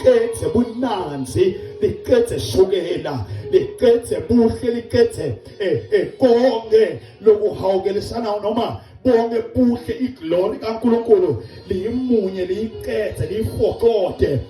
liqedze bunanzi, liqedze shukela, liqedze buhle, liqedze konke lokuhawukelisana noma bonke buhle iglory kaNkulunkulu liyimunye liyiqedze liyifokote.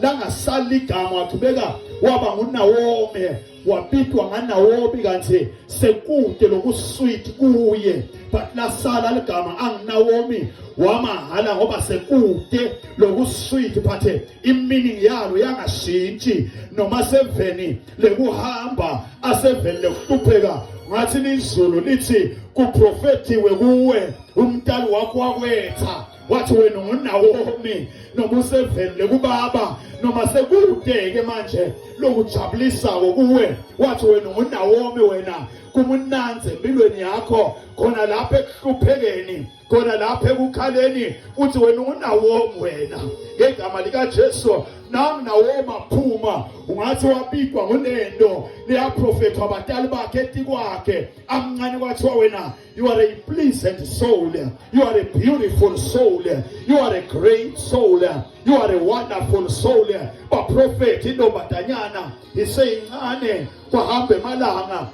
Langasali igama waqhubeka waba nguNawomi, wabitwa ngaNawomi kanti sekude lokusweet kuye, but lasala ligama anguNawomi wamahala ngoba sekude lokusweet, but iminingi yalo yangashintshi noma seveni lekuhamba aseveni lekuhlupheka. Ngathi izulu lithi kuprofetiwe kuwe umntali wakho wakwetha, wathi wena nguNawomi noma usevele kubaba noma sekudeke manje lokujabulisako kuwe, wathi wena nguNawomi, wena kumunanze empilweni yakho, khona lapha ekuhluphekeni, khona lapha ekukhaleni, uthi wena nguNawomi wena ngegama likaJesu. Nami Nawomi aphuma, ungathi wabitwa ngonendo liyaprofethwa abatali bakhe ethi kwakhe amncane, kwathiwa wena you are a pleasant soul, you are a beautiful soul, you are a great soul, you are a wonderful soul. Baprofethi intombazanyana iseyincane kwahamba emalanga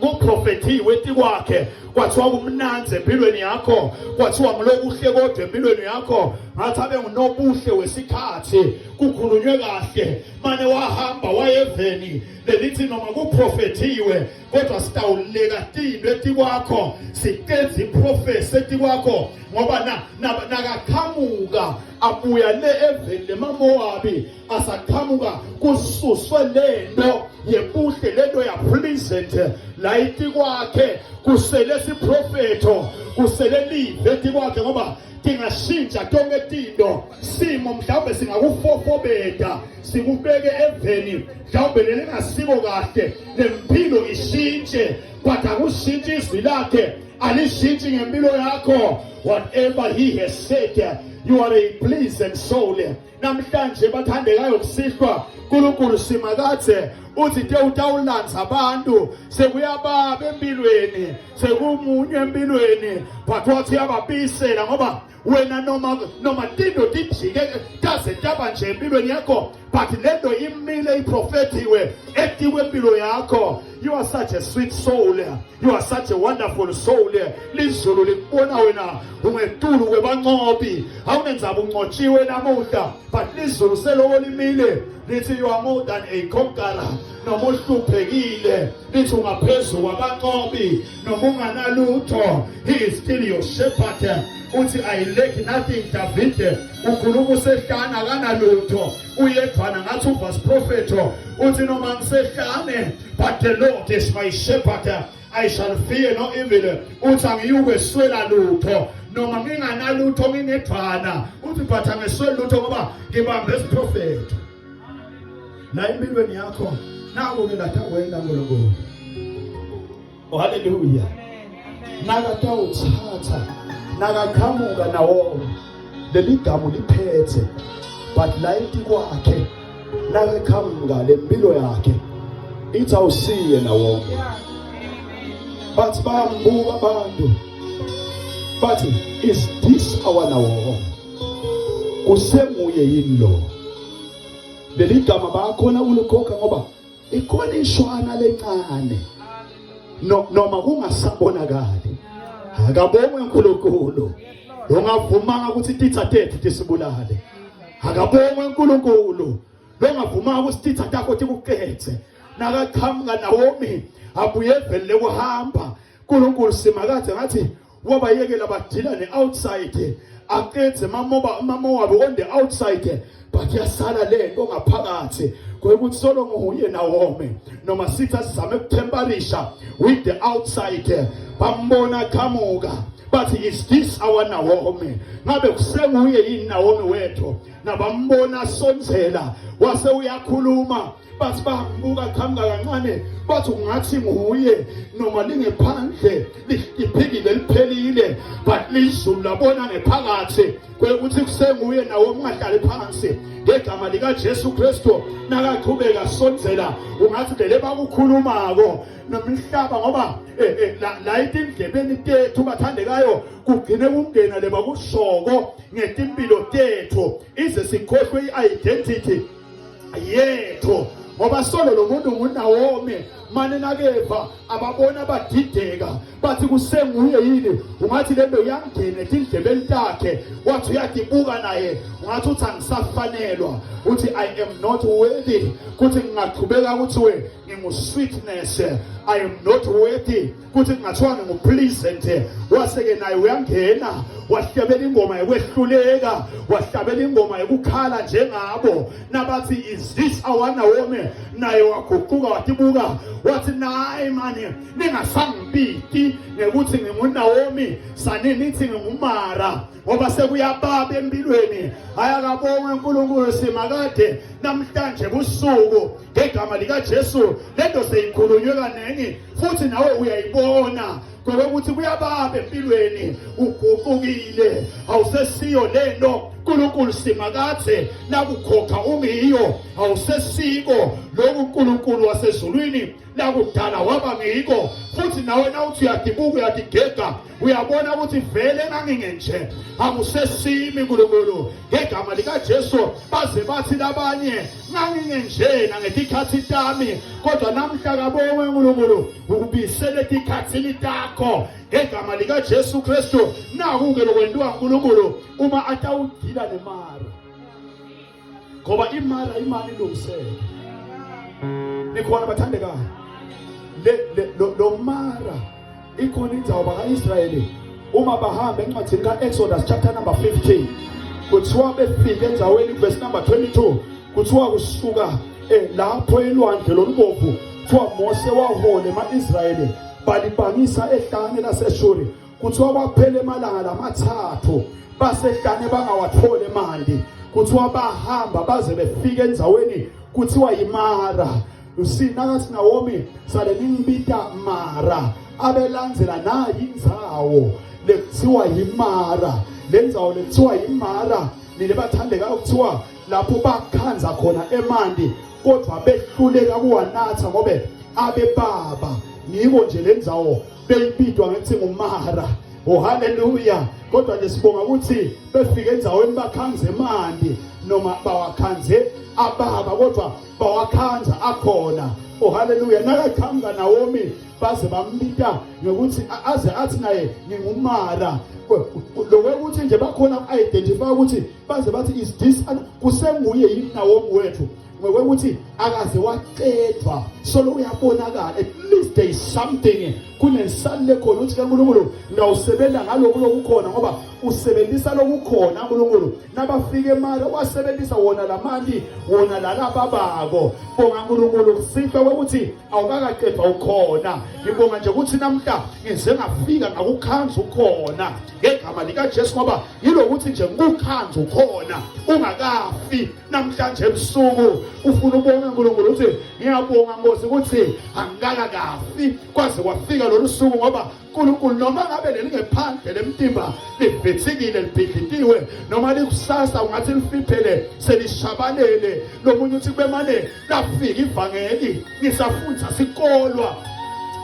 kuprofethiwe ethi kwakhe, kwathiwa kumnanzi empilweni yakho, kwathiwa ngilokuhle kodwa empilweni yakho, ngathi abe ngunobuhle wesikhathi, kukhulunywe kahle, mane wahamba wayeveni lelithi noma kuprofethiwe kodwa sitawuleka tilo ethi kwakho, sikenze iprofesi ethi kwakho, ngoba nakaqhamuka abuya le eveni leMamowabi, asaqhamuka kususwe lento yebuhle, lento ya pleasant la ithi kwakhe, kusele siprofeto, kusele live ethi kwakhe, ngoba tingashintsha tonke tinto, simo mhlawumbe singakufofobeta sikubeke eveni mhlawumbe lelingasiko kahle, lempilo ishintshe, but akushintshi izwi lakhe, alishintshi ngempilo yakho. Whatever he has said, you are a pleasant soul. Namhlanje bathandekayo kusihlwa uNkulunkulu simakathe uthi ke utawulanza abantu sekuyababa empilweni, sekumunye empilweni, but wathi yababisela ngoba wena noma tinto tijike kaze taba nje empilweni yakho, but lento imile iprofetiwe etiwe empilo yakho. You are such a sweet soul, you are such a wonderful soul. Lizulu likubona wena ungetulu kwebanqobi, awunenzaba unqotshiwe namuhla, but lizulu seloko limile lithi you are more than a conqueror. Noma uhluphekile lithi ungaphezulu kwabanqobi, noma unganalutho, he is still your shepherd. Uthi I lack nothing. David ukhuluma usehlana kanalutho, uyedwana ngathi uvas prophet, uthi noma ngisehlane but the Lord is my shepherd, I shall fear no evil. Uthi angiyukweswela lutho noma nginganalutho nginedwana, uthi but angeswela lutho ngoba ngibambe isiprophet. La empilweni yakho nawo ngingatha wena ngolongo. Oh hallelujah. Nakatha uthatha nakaqhamuka nawo leli gama liphethe, but la ithi kwakhe nakaqhamuka lempilo yakhe ithi awusiye nawo, but bayambuka abantu, but is this our Nawo? Kusemuye yini lo? Leli gama bakhona ulikhokha ngoba ikhona ishwana lencane noma kungasabonakali, akabonwe uNkulunkulu, ongavumanga ukuthi titha tethu tisibulale, akabonwe uNkulunkulu, longavumanga ukuthi titha takho tikuqedze. Nakaqhamuka Nawomi abuye evele kuhamba, uNkulunkulu simakade ngathi wabayekela badilane outside, aqedze Mamowabi on the outside, but yasala lento ngaphakathi kwekuthi solo nguye Nawomi, noma sitha sizame ukutemperisha with the outside, bambona qamuka. But is this our Nawomi? Ngabe kusenguye yini Nawomi wethu? Nabambona sonzela wase uyakhuluma, bathi babuka qamuka kancane, bathi ungathi nguye noma lingephandle liphikile liphelile, but lizulu labona ngephakathi kwekuthi kusenguye Nawomi, ngahlali phansi ngegama lika Jesu Kristu. Nakaqhubeka sonzela ungathi lele bakukhulumako nomhlaba, ngoba la ithi indlebeni tethu bathandekayo kugcine kungena leba kushoko ngetimpilo tethu ize sikhohlwe i-identity yethu ngoba solo lo muntu nguNaomi manje nakeva ababona badideka bathi kusenguye yini ungathi lento yangena etindlebeni takhe wathi uyadibuka naye ungathi uthi angisafanelwa uthi I am not worthy kuthi ngingaqhubeka ukuthi we ngingu-sweetness I am not worthy kuthi kungathiwa ngingu-pleasant waseke naye uyangena wahlabela ingoma yokwehluleka wahlabela ingoma yokukhala njengabo nabathi is this our Naomi naye waguquka wadibuka wathi nayi mani ningasangibiti ngekuthi nginguNaomi sanini nithi ngingumara ngoba sekuyababa empilweni ayakabonga uNkulunkulu simakade namhlanje busuku ngegama lika Jesu lento seyikhulunywe kanengi futhi nawe uyayibona ngoba ukuthi kuyababa empilweni uguqukile awusesiyo lento uNkulunkulu simakade nakukhokha ungiyo awusesiko lokhu uNkulunkulu wasezulwini lakudala waba ngiko futhi nawe nawuthi uyadibuka uyadigega uyabona ukuthi vele ngangingenje akusesimi uNkulunkulu ngegama lika Jesu baze bathi labanye ngangingenjena ngetikhathi tami kodwa namhla kabonge uNkulunkulu ukubisele tikhathini takho ngegama lika Jesu Kristu naku-ke lokwenziwa uNkulunkulu uma atawudila nemara ngoba imara imali ilungisele nikhona bathandekayo lo mara ikhona indzawo baka-Israyeli uma bahamba encwadini ka-Exodus chapter number 15 kuthiwa befike endzaweni verse number 22 kuthiwa kusuka lapho elwandle lolubomvu kuthiwa Mose wahole ema-Israyeli balibangisa ehlane laseShuri kuthiwa baphele emalanga lamathathu basehlane bangawathole mandi kuthiwa bahamba baze befike endzaweni kuthiwa yimara usinakathi Naomi sale ningibita mara abelandzela nayi indzawo lekuthiwa yimara lendzawo lekuthiwa yimara nile bathandekayo kuthiwa lapho bakhanza khona emanti kodwa behluleka kuwanatha ngobe abebaba ngiko nje lendzawo beyibitwa ngethi ngumara oh haleluya kodwa nje sibonga ukuthi befike endzaweni bakhanze emanti noma bawakhanze ababa kodwa bawakhanza akhona oh haleluya nakakhanga Naomi baze bambita ngokuthi aze athi naye ngingumara lokuthi nje bakhona identify ukuthi baze bathi is this kusenguye yini Naomi wethu ngokuthi akaze waqedwa solo uyabonakala at least there is something kunesalile khona uthi kaNkulunkulu ngawusebenza ngalokho lokukhona ngoba usebenzisa lokukhona uNkulunkulu nabafike emali wasebenzisa wona lamali wona lalaba babo bonga uNkulunkulu kusifa ukuthi awukaqedwa ukhona ngibonga nje ukuthi namhla ngize ngafika ngakukhanza ukhona ngegama lika Jesu ngoba yilokuthi nje ngukhanza ukhona ungakafi namhlanje ebusuku ufuna ubonga uNkulunkulu uthi ngiyabonga Nkosi ukuthi angikakafi kwaze kwafika lolu suku ngoba uNkulunkulu noma ngabe lelingephandle lemtimba livethikile libhidlitiwe noma likusasa ungathi lifiphele selishabalele lomunye uthi kube manje lafika ivangeli ngisafundza sikolwa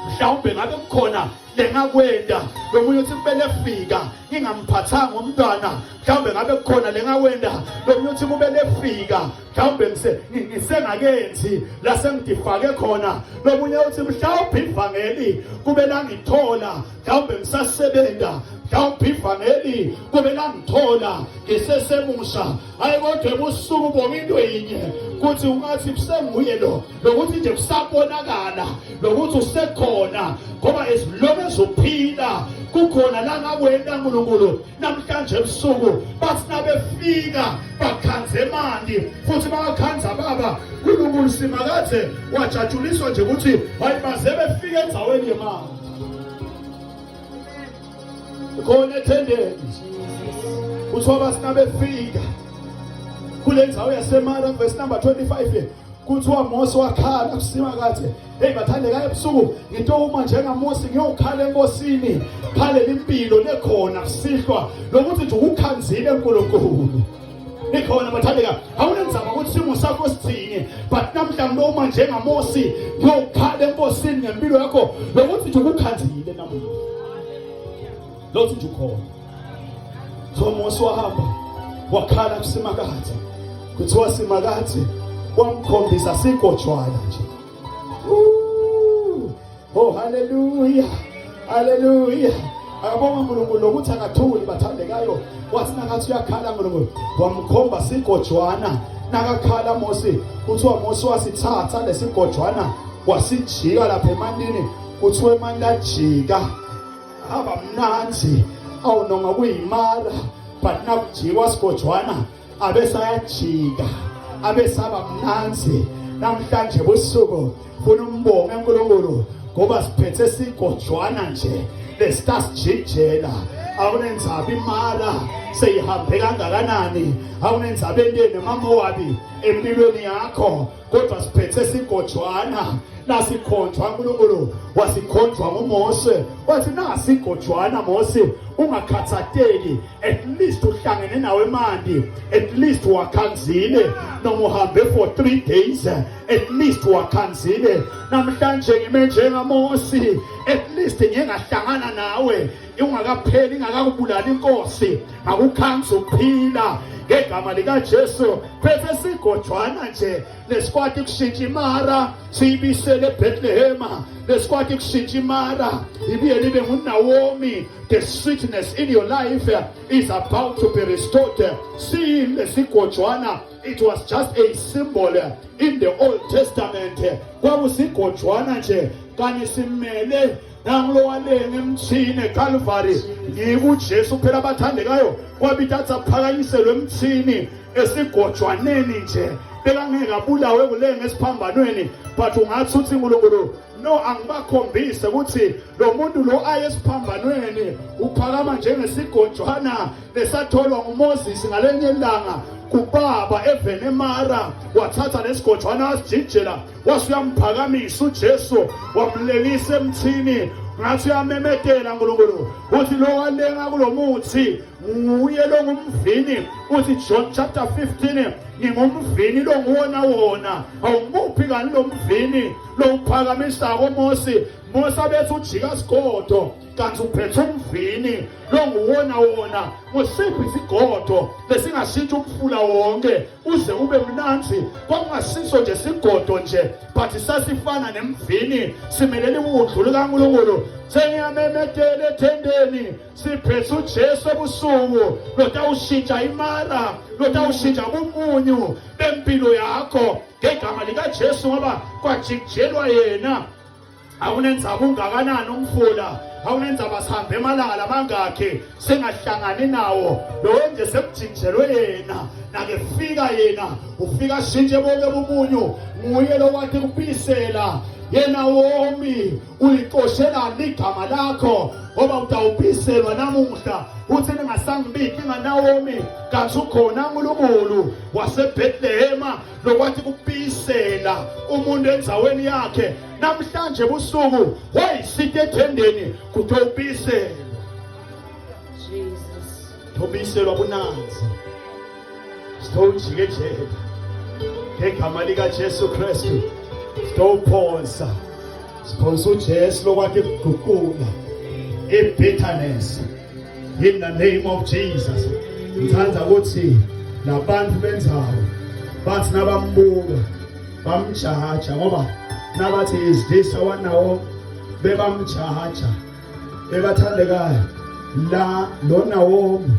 mhlawumbe ngabe kukhona lengakwenda lomunye uthi kubele fika ngingamphathanga umntwana mhlawumbe ngabe kukhona lengakwenda lomunye uthi kubele fika mhlawumbe ngisengakenzi la sengidifake khona lomunye uthi mhlawumbe ivangeli kube la ngithola mhlawumbe ngisasebenza mhlawumbe ivangeli kube la ngithola ngisesemusha hayi kodwa ebusuku bonke into yinye kuthi ungathi kusenguye lokuthi nje kusabonakala lokuthi usekhona ngoba esilokhu ezophila kukhona la ngakwenda uNkulunkulu namhlanje ebusuku bathi nabefika bakhanze emanti futhi bakhanza baba uNkulunkulu simakade wajatshuliswa nje ukuthi hayi baze befike endzaweni yemanti khona attendance uthiwa bathi nabefika kule ndzawo yaseMara verse number 25 kuthiwa Mose wakhala kusimakade hey bathandekayo ebusuku into uma njengaMose ngiyokhala enkosini khale impilo lekhona kusihlwa lokuthi nje ukukhanzile uNkulunkulu ikhona bathandeka awunenzaba ukuthi simo sakho sithini but namhlanje uma njengaMose ngiyokhala enkosini ngempilo yakho lokuthi nje ukukhanzile namuhla lokuthi nje ukhona so Mose wahamba wakhala kuSimakade, kuthiwa Simakade wamkhombisa sigojwana nje. Oh hallelujah, hallelujah. Akabonga uNkulunkulu lokuthi akathuli bathandekayo, wathi nakathi uyakhala uNkulunkulu wamkhomba sigojwana. Nakakhala Mose, kuthiwa Mose wasithatha lesigojwana wasijika lapha emandini, kuthiwa emandini lajika aba mnanzi awunoma kuyimara, but nakujikwa sigojwana abesayajika abesaba mnanzi. Namhlanje busuku funa umbonge uNkulunkulu ngoba siphethe sigojwana nje lesitasijijela. Awunenzaba imara seyihambe kangakanani, awunenzaba entweni namaMowabi empilweni yakho, kodwa siphethe sigojwana. Nasikhonjwa uNkulunkulu wasikhonjwa nguMose, wathi nasigojwana Mose ungakhathateli, at least uhlangene nawe emandi, at least wakhanzile, noma uhambe for 3 days, at least wakhanzile. Namhlanje ngime njengaMose, at least ngingahlangana nawe ungakapheli, ingakakubulala inkosi, akukhanza ukuphila ngegama likaJesu. Phethe sigojwana nje lesikwati kushintsha imara siyibisele eBethlehem, lesikwati kushintsha imara ibuye libe nguNaomi. The sweetness in your life is about to be restored. See lesigojwana, it was just a symbol in the Old Testament. Kwakusigojwana nje kanye simele nangilowalenge emthini eCalvary. NgikuJesu phela abathandekayo, kwabitatha phakanyiselwe emthini esigojwaneni nje, bekangeke abulawe kulenge esiphambanweni. But ungathi uthi uNkulunkulu no, angibakhombise ukuthi lo muntu lo aye esiphambanweni uphakama njengesigojwana lesatholwa nguMoses ngalenye ilanga kubaba eVenemara. Wathatha lesigojwana wasijijela wasuyamuphakamisa uJesu wamlelisa emthini. Ngathi uyamemedela uNkulunkulu uthi lo walenga kulo muthi nguye lo ngumvini. Uthi John chapter 15, ngingumvini lo nguwona wona, awumuphi kani lo mvini lo uphakamisa koMose. Mose abethi ujika sigodo kanti uphethe umvini lo nguwona wona. Ngosiphi isigodo lesingashintsha umfula wonke uze ube mnanzi? Kwakungasiso nje sigodo nje, but sasifana nemvini, simelele udlu likaNkulunkulu. Sengiyamemedela ethendeni, siphethe uJesu ebusuku lotawushintsha imara, lotawushintsha umunyu bempilo yakho ngegama likaJesu, ngoba kwajijelwa yena. Awunenzaba ungakanani umfula, awunenzaba sihambe emalanga amangakhe sengahlangani nawo, lo nje sekujijelwe yena. Nakefika yena ufika shintshe bonke umunyu, nguye lo wathi kubisela yena womi uliqoshelani igama lakho, ngoba utawubiselwa namuhla. Uthi ningasangibiki ngaNaomi kanti ukhona uNkulunkulu waseBethlehem lokwathi kubisela umuntu enzaweni yakhe. Namhlanje busuku wayisithi ethendeni kutobiselwa, Jesus tobiselwa bunanzi sitowujikejela ngegama likaJesu Kristu. Sitowuphosa siphonsa uJesu lokwathi kuguqula i-bitterness in the name of Jesus. Ngithanda ukuthi labantu benzawo bathi nabambuka bamjaja, ngoba nabathi is this our Naomi, bebamjaja bebathandekayo. La lo Naomi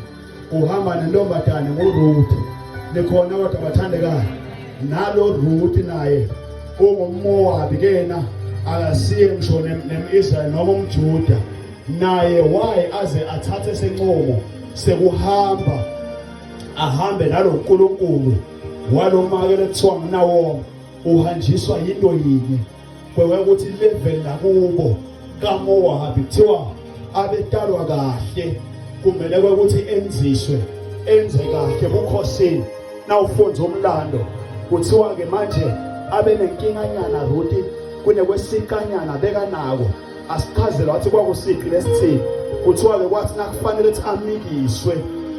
uhamba nentombazane nguRuth, likhona kodwa bathandekayo. Nalo Ruth naye ungumMowabi kena, akasiye ngisho nemIsrael noma umJuda. Naye why aze athathe sencomo sekuhamba ahambe nalo uNkulunkulu walomakele kuthiwa nguNaomi, uhanjiswa yinto yinye kwewe ukuthi level lakubo kaMowabi kuthiwa abetalwa kahle kumele ukuthi enze kahle bukhosini. Nawufunza umlando kuthiwa ke manje abe nenkinganyana Ruth kunekwesikanyana bekanako, asichazela wathi kwakusiphi lesithini. Kuthiwa ke kwathi nakufanele ukuthi amikiswe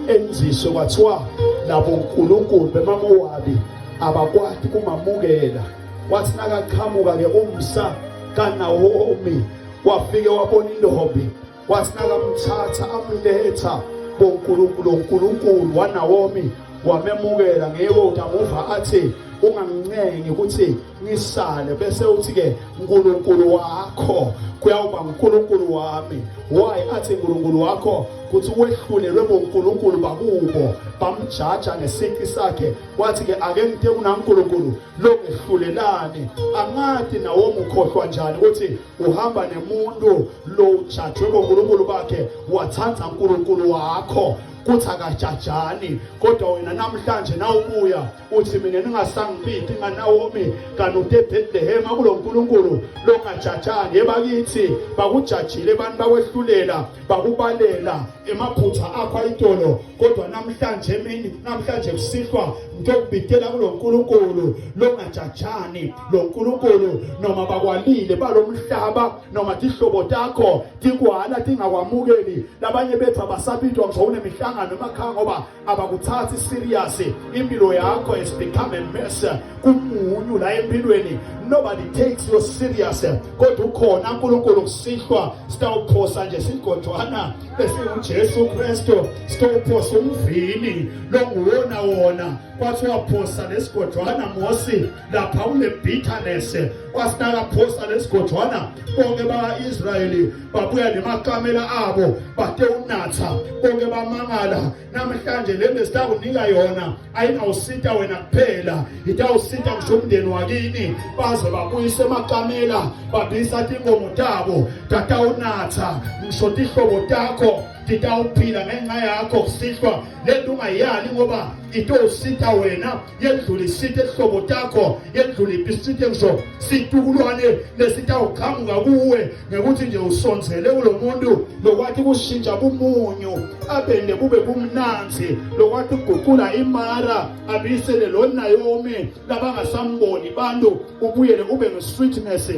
enziswe, kwathiwa labo uNkulunkulu bemaMowabi abakwati kumamukela. Wathi nakaqhamuka ke umsa kaNaomi wafike wabona intombi, wathi nakamthatha amletha bonkulunkulu waNaomi wamemukela ngevota muva athi ungancengi ukuthi ngisale bese uthi ke uNkulunkulu wakho kuyawuba uNkulunkulu wami. Why athi uNkulunkulu wakho? Kuthi wehlulelwe bonkulunkulu bakubo bamjaja ngesiki sakhe wathi ke ake ngithe kunaNkulunkulu lokehlulelani. Angathi Naomi ukhohlwa njani ukuthi uhamba nemuntu lo ujajwe bonkulunkulu bakhe wathatha uNkulunkulu wakho kuthi akajajani. Kodwa wena namhlanje nawubuya uthi mina ningasangiphithi ngaNaomi kanti uTebhethlehem kulo uNkulunkulu lokajajani. Yebakithi bakujajile abantu bakwehlulela bakubalela emaphutha akho ayitolo. Kodwa namhlanje namhlanje kusihlwa ngokubhidela kulo uNkulunkulu lokajajani. Lo uNkulunkulu noma bakwalile balomhlaba noma dihlobo takho tikwala tingakwamukeli. Labanye bethu abasabidwa ngizowune mihlangano emakhaya ngoba abakuthathi serious. Impilo yakho has become a mess. Kumunyu la empilweni nobody takes you serious. Kodwa ukhona uNkulunkulu kusihlwa sitawuphosa nje sigodwana bese uJesu Kristu sitawuphosa umvini lo nguwona wona kwathi waphosa lesigodwana Mose lapha kule bitterness wasinaka phosa lesigodwana bonke baka-Israyeli babuya nemakamela abo bate unatha bonke bamangala. Namhlanje le sitakunika yona ayinawusita wena kuphela itawusita ngisho umndeni wakini baze babuyise emakamela babisa tingomo tabo tatawunatha ngisho tihlobo takho titawuphila ngenxa yakho kusihlwa lento ungayali ngoba itosita wena yendlulisite ihlobo takho yendlulisite ngisho situkulwane lesitawuqhamuka kuwe ngekuthi nje usonzele kulo muntu lokwathi kushintsha bumunyu abende kube kumnanzi lokwathi uguqula imara abisele lo Naomi labangasamboni bantu ubuyele ube ngesweetness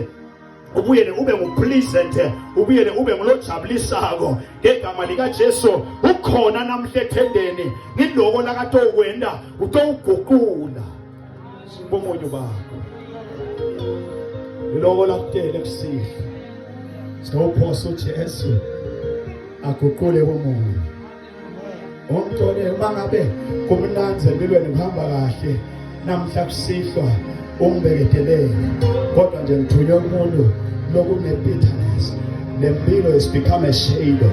ubuyele ube ngupleasant ubuyele ube ngulojabulisako ngegama lika Jesu. Ukhona namhle ethendeni ngiloko lakatokwenda utowuguqula bomunyu bakho iloko lakutele kusihle sitawuphosa uJesu aguqule bomunyu. Umntone bangabe kumnanze empilweni kuhamba kahle namhla kusihlwa ungibekedelele kodwa nje ngithunywe umuntu lokune bitterness. Le mpilo has become a shadow.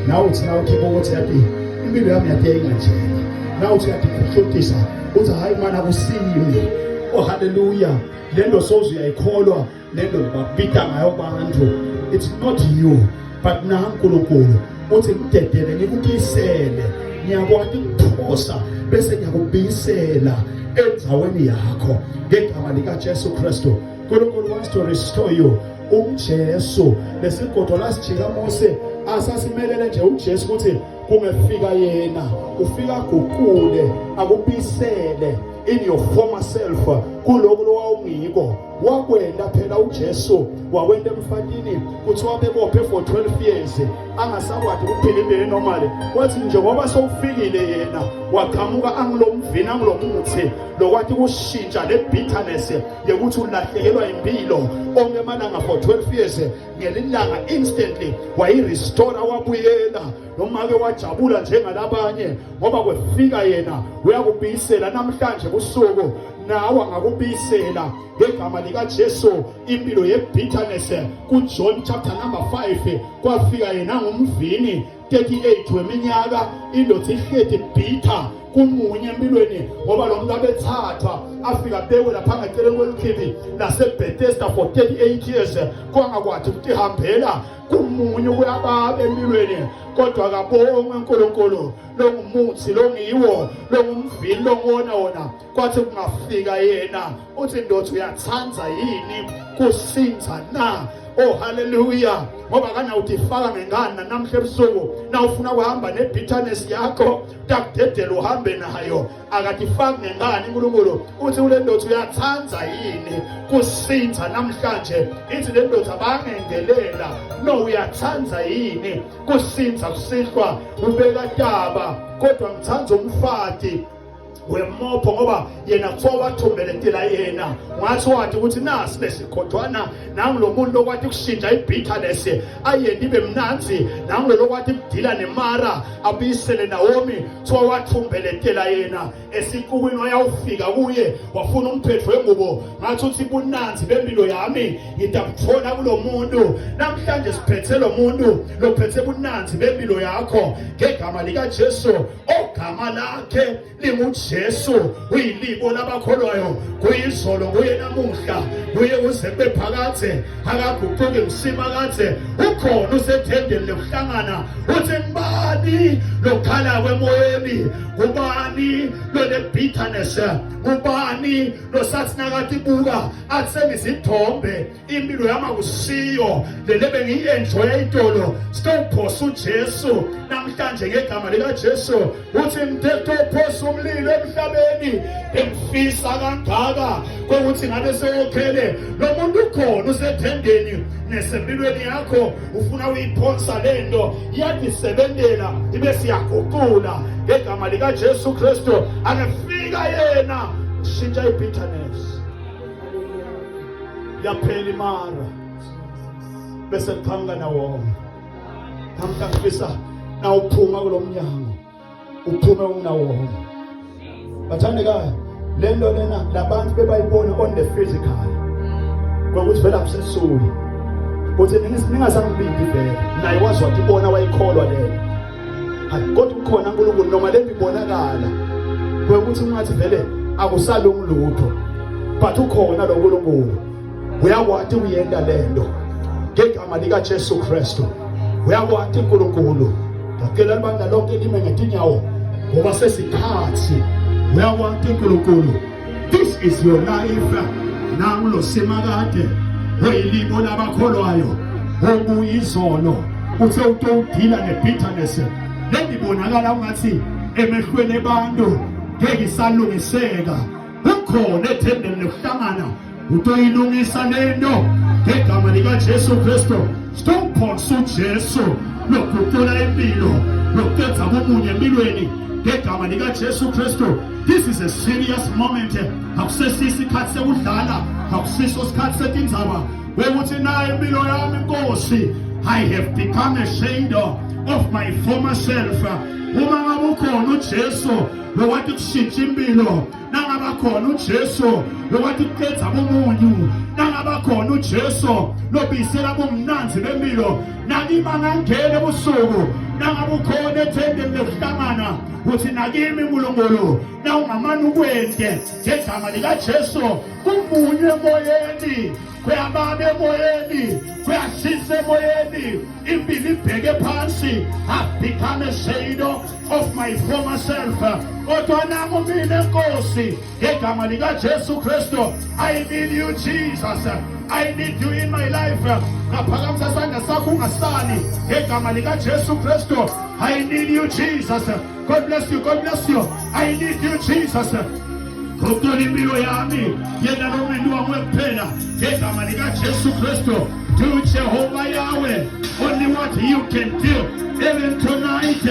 Now it's now keep ukuthi yathi impilo yami yathi ingajeni. Now uthi yathi kuhlotisa uthi hayi mana kusini. Oh hallelujah. Lento soze uyayikholwa lento babita ngayo abantu. It's not you but na uNkulunkulu uthi ngidedele ngikubisele ngiyakwazi ukuphosa bese ngiyakubisela enzaweni yakho ngegama lika Jesu Kristu. uNkulunkulu wants to restore you. UJesu lesigodo lasijika Mose asasimelele nje uJesu ukuthi kungefika yena ufika guqule akubisele in your former self kuloko lowawungiko wakwenda phela uJesu wakwenda emfakini kuthi wabebophe for 12 years angasakwazi ukuphila impilo normal. Wathi njengoba sowufikile yena waqhamuka angilomvini angilomuthi lokwathi kushintsha le bitterness yokuthi ulahlekelwa impilo onke malanga for 12 years ngelilanga instantly wayirestore wabuyela noma ke wajabula njengalabanye ngoba kwefika yena uyakubisela namhlanje kusuku nawe ngakubisela ngegama lika Jesu impilo yebitterness. kuJohn chapter number 5 kwafika yena ngumvini 38 weminyaka indoda ihleti bitter kumunye empilweni ngoba lo muntu abethathwa afika bewe lapha ngaceleni kwelikhibi laseBethesda for 38 years kwangakwathi ukuthi hambela kumunye kuyababa empilweni. Kodwa kabonge uNkulunkulu lo ngumuthi lo ngiwo lo ngumvini lo ngona wona kwathi kungafika yena uthi ndothi uyathanza yini kusinza na. Oh hallelujah. Ngoba kana utifaka ngengana namhle ebusuku na ufuna kuhamba nebitterness yakho takudedela uhambe nayo akatifaki ngengani uNkulunkulu uthi ule ndothi uyathanza yini kusinza namhlanje. Ithi le ndothi abangengelela no uyathanza yini kusinza kusihlwa ubeka taba kodwa ngithanza umfati wemopho ngoba yena kuthiwa wathumbeletela yena. Ungathi wathi ukuthi nasi besikhodwana nangulo muntu okwathi kushintsha i-bitterness ayende ibe mnanzi, nangulo lokwathi kudila nemara abuyisele Naomi, kuthiwa wathumbeletela yena. Esikukwini wayawufika kuye wafuna umphetho wengubo, ngathi uthi bunanzi bempilo yami ngidabuthola kulo muntu. Namhlanje siphethe lo muntu lophethe bunanzi bempilo yakho ngegama lika Jesu. Ogama lakhe linguJesu, uyilibo labakholwayo, kuyizolo kuye namuhla kuye kuze kube phakade, akaguquki msima kade. Ukhona usethendeni lokuhlangana. Uthi ngubani lokhala kwemoyeni, ngubani lone bitterness, ngubani losathi nakathi buka athi sengizithombe impilo yami akusiyo lele bengiyenjoya itolo. Sitophosa uJesu namhlanje ngegama lika Jesu. Uthi mthetho ophosa umlilo emhlabeni, emfisa kangaka kokuthi ngabe seyokhele lo muntu ukhona usethendeni nesempilweni yakho, ufuna uyiphonsa lento iyadisebenzela ibe siyaguqula ngegama lika Jesu Kristu. Angefika yena ushintsha i-bitterness, yaphela imara bese kuqhamuka Naomi. Namhla ngifisa na uphuma kulo mnyango, uphume uNaomi. Bathandekayo, le nto lena labantu bebayibona on the physical ngokuthi vele abusesuli, uthi ningasangibindi vele naye wazi wathi ibona wayikholwa leyo. Kodwa ukhona uNkulunkulu noma le nto ibonakala ukuthi ungathi vele akusalungu lutho, but ukhona lo Nkulunkulu uyakwazi ukuyenda lento ngegama lika Jesu Kristu. Uyakwazi uNkulunkulu ngakela libanga lonke lime ngetinyawo ngoba sesikhathi. Uyakwazi uNkulunkulu. This is your life. Nangulo simakade oyilibo labakholwayo, okuyizolo uthe utodila ne-bitterness lendibonakala ungathi emehlweni abantu ngeke isalungiseka. Ukhona ethendeni lokuhlangana utoyilungisa lento ngegama lika Jesu Kristu. Sitophosa uJesu lokuguqula impilo, lokuqeda umunye empilweni ngegama lika Jesu Kristu. This is a serious moment. Akusesiso isikhathi sekudlala, akusiso isikhathi setindzaba wekuthi naye impilo yami Nkosi, I have become ashamed of my former self. Uma ngabe ukhona uJesu lokwathi kushintsha impilo, nangaba khona uJesu lokwathi kuqeda umunyu, nangaba khona uJesu lobisela bomnanzi bempilo, nakima ngangena ebusuku, nangabe ukhona ethendeni lokuhlangana uthi nakimi Nkulunkulu na ungamane ukwente ngegama lika Jesu. Kumunye emoyeni, kuyababa emoyeni, kuyashisa emoyeni, impilo ibheke phansi. I've become ashamed of my former self. Kodwa nami mina Nkosi ngegama lika Jesu Kristu, I need you Jesus, I need you in my life. Ngaphakamisa isandla sakho ungasali ngegama lika Jesu Kristu. I need you Jesus. God bless you, God bless you. I need you Jesus. Guqula impilo yami yena lo muntu wamphela ngegama lika Jesu Kristu. Do Jehovah Yahweh only what you can do even tonight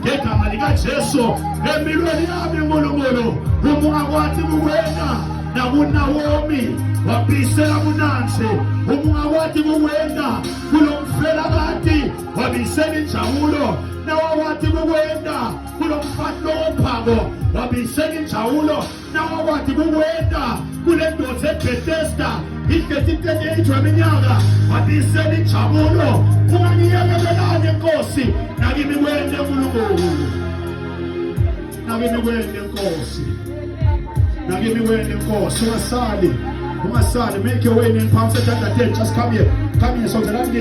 ngegama lika Jesu. Empilweni yami Nkulunkulu ungakwazi ukuwena nakuNaomi wabisela bunanzi, ungakwazi ukuwena kulo mfelakati wabisela injabulo, nawakwazi ukuwena kulo mfana lophako wabisela injabulo, nawakwazi ukuwena kule ndoda eBethesda i-38 minyaka wabisela injabulo. Unganiyelelelani Nkosi, nakimi kwende Nkulunkulu, nakimi kwende Nkosi, nakimi kwende Nkosi. Ungasali, make your way in palms at that. Just come here, so that I'm